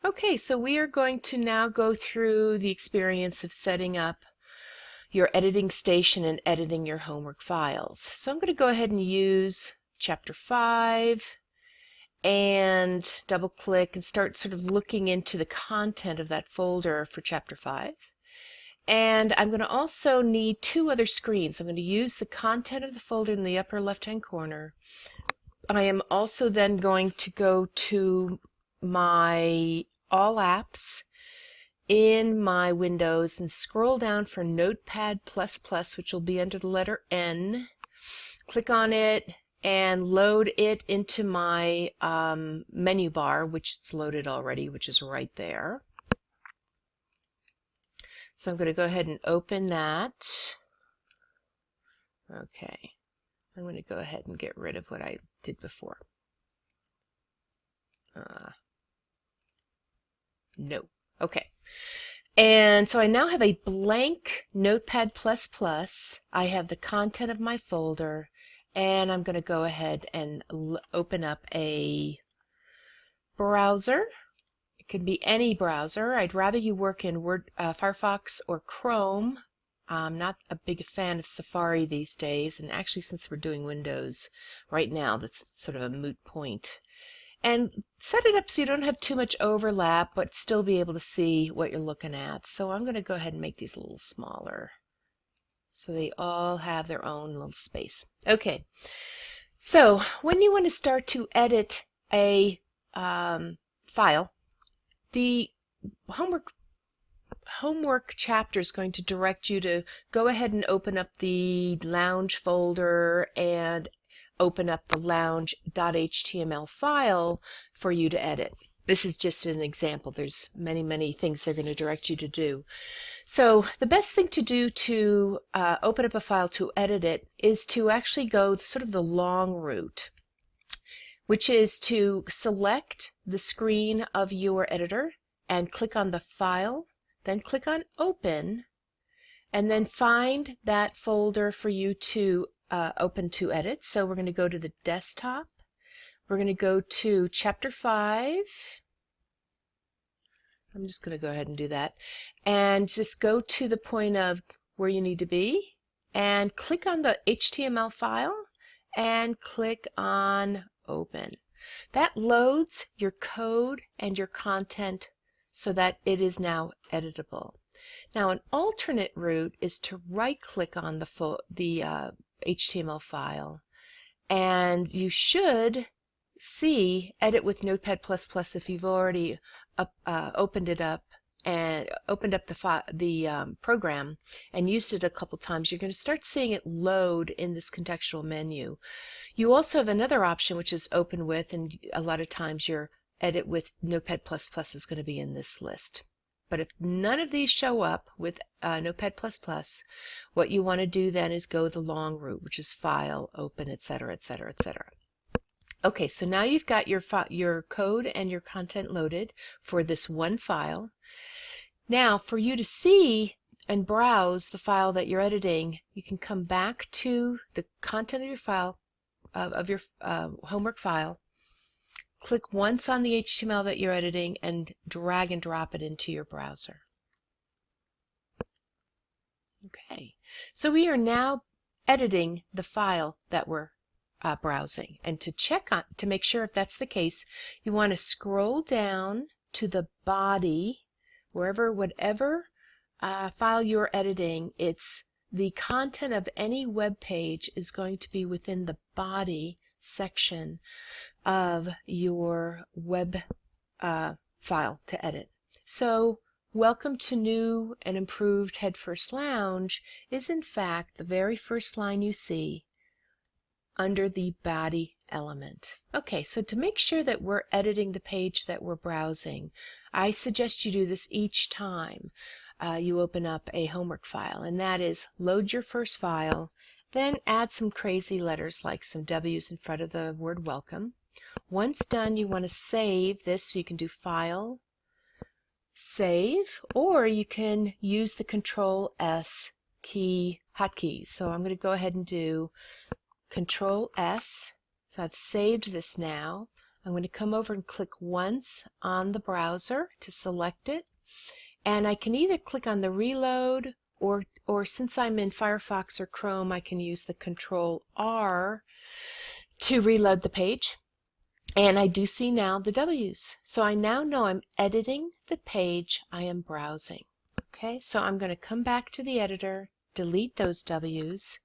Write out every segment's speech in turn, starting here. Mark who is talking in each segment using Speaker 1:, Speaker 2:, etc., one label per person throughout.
Speaker 1: Okay, so we are going to now go through the experience of setting up your editing station and editing your homework files. So I'm going to go ahead and use Chapter 5 and double click and start sort of looking into the content of that folder for Chapter 5. And I'm going to also need two other screens. I'm going to use the content of the folder in the upper left-hand corner. I am also then going to go to my All Apps in my Windows and scroll down for Notepad++, which will be under the letter N. Click on it and load it into my menu bar, which it's loaded already, which is right there. So I'm going to go ahead and open that. Okay, I'm going to go ahead and get rid of what I did before. No. Okay. And so I now have a blank Notepad++. I have the content of my folder, and I'm going to go ahead and open up a browser. It can be any browser. I'd rather you work in Firefox or Chrome. I'm not a big fan of Safari these days, and actually since we're doing Windows right now, that's sort of a moot point. And set it up so you don't have too much overlap, but still be able to see what you're looking at. So I'm going to go ahead and make these a little smaller so they all have their own little space. Okay, so when you want to start to edit a file, the homework chapter is going to direct you to go ahead and open up the Lounge folder and open up the lounge.html file for you to edit. This is just an example. There's many things they're going to direct you to do. So the best thing to do to open up a file to edit it is to actually go sort of the long route, which is to select the screen of your editor and click on the file, then click on open, and then find that folder for you to open to edit. So we're going to go to the desktop. We're going to go to Chapter 5. I'm just going to go ahead and do that. And just go to the point of where you need to be and click on the HTML file and click on open. That loads your code and your content so that it is now editable. Now an alternate route is to right click on the HTML file, and you should see Edit with Notepad++ if you've already opened it up and opened up the program and used it a couple times. You're going to start seeing it load in this contextual menu. You also have another option, which is Open With, and a lot of times your Edit with Notepad++ is going to be in this list. But if none of these show up with Notepad++, what you want to do then is go the long route, which is File, Open, etc., etc., etc. Okay, so now you've got your code and your content loaded for this one file. Now, for you to see and browse the file that you're editing, you can come back to the content of your file, of your homework file. Click once on the HTML that you're editing and drag and drop it into your browser. Okay, so we are now editing the file that we're browsing. And to make sure if that's the case, you want to scroll down to the body, whatever file you're editing. It's the content of any web page is going to be within the body section of your web file to edit. So Welcome to New and Improved Head First Lounge is in fact the very first line you see under the body element. Okay, so to make sure that we're editing the page that we're browsing, I suggest you do this each time you open up a homework file, and that is load your first file, then add some crazy letters like some W's in front of the word welcome. Once done, you want to save this, so you can do File, Save, or you can use the Control S key hotkey. So I'm going to go ahead and do Control S. So I've saved this now. I'm going to come over and click once on the browser to select it, and I can either click on the reload, or since I'm in Firefox or Chrome, I can use the Control R to reload the page. And I do see now the W's. So I now know I'm editing the page I am browsing. Okay, so I'm going to come back to the editor, delete those W's,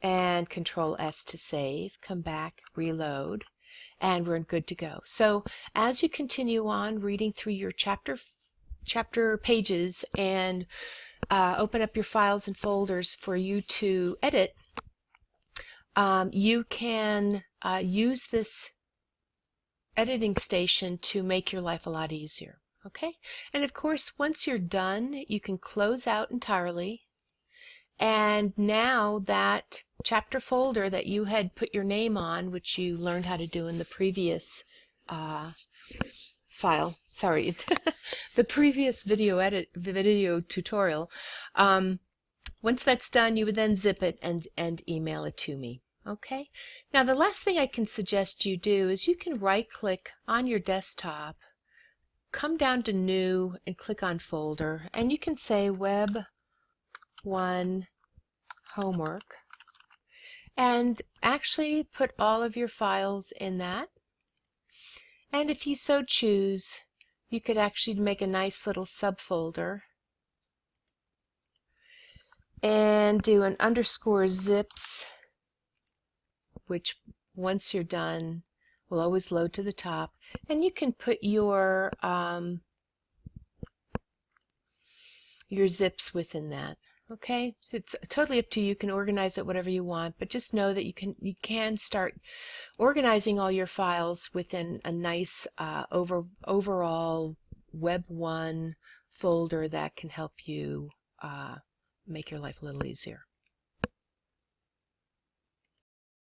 Speaker 1: and Control S to save, come back, reload, and we're good to go. So as you continue on reading through your chapter pages and open up your files and folders for you to edit, you can use this editing station to make your life a lot easier. Okay, and of course once you're done you can close out entirely, and now that chapter folder that you had put your name on, which you learned how to do in the previous the previous video tutorial, once that's done you would then zip it and email it to me. Okay, now the last thing I can suggest you do is you can right click on your desktop, come down to New and click on Folder, and you can say WebOne Homework and actually put all of your files in that. And if you so choose, you could actually make a nice little subfolder and do an _zips, which once you're done will always load to the top, and you can put your zips within that. Okay, so it's totally up to you. You can organize it whatever you want, but just know that you can start organizing all your files within a nice overall WebOne folder that can help you make your life a little easier.